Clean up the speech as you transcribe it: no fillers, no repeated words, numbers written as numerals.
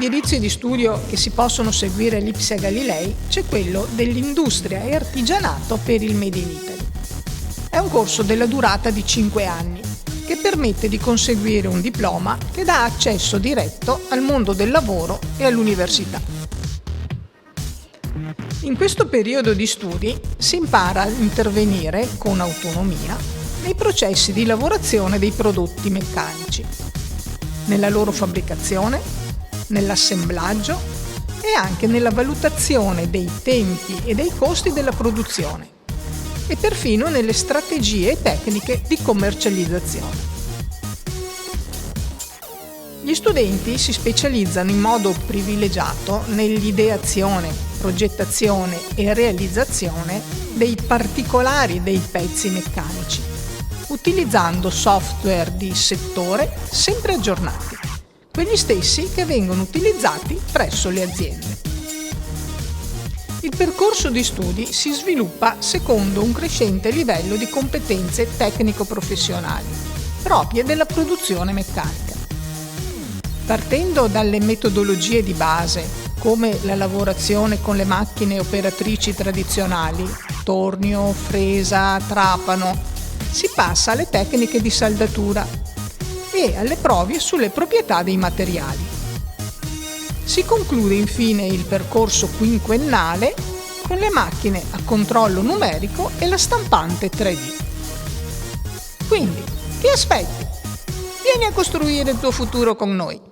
indirizzi di studio che si possono seguire all'IPSEA Galilei c'è quello dell'industria e artigianato per il Made in Italy. È un corso della durata di 5 anni che permette di conseguire un diploma che dà accesso diretto al mondo del lavoro e all'università. In questo periodo di studi si impara a intervenire con autonomia nei processi di lavorazione dei prodotti meccanici, nella loro fabbricazione, nell'assemblaggio e anche nella valutazione dei tempi e dei costi della produzione e perfino nelle strategie tecniche di commercializzazione. Gli studenti si specializzano in modo privilegiato nell'ideazione, progettazione e realizzazione dei particolari dei pezzi meccanici, utilizzando software di settore sempre aggiornati, quegli stessi che vengono utilizzati presso le aziende. Il percorso di studi si sviluppa secondo un crescente livello di competenze tecnico-professionali proprie della produzione meccanica. Partendo dalle metodologie di base, come la lavorazione con le macchine operatrici tradizionali, tornio, fresa, trapano, si passa alle tecniche di saldatura e alle prove sulle proprietà dei materiali. Si conclude infine il percorso quinquennale con le macchine a controllo numerico e la stampante 3D. Quindi, che aspetti? Vieni a costruire il tuo futuro con noi!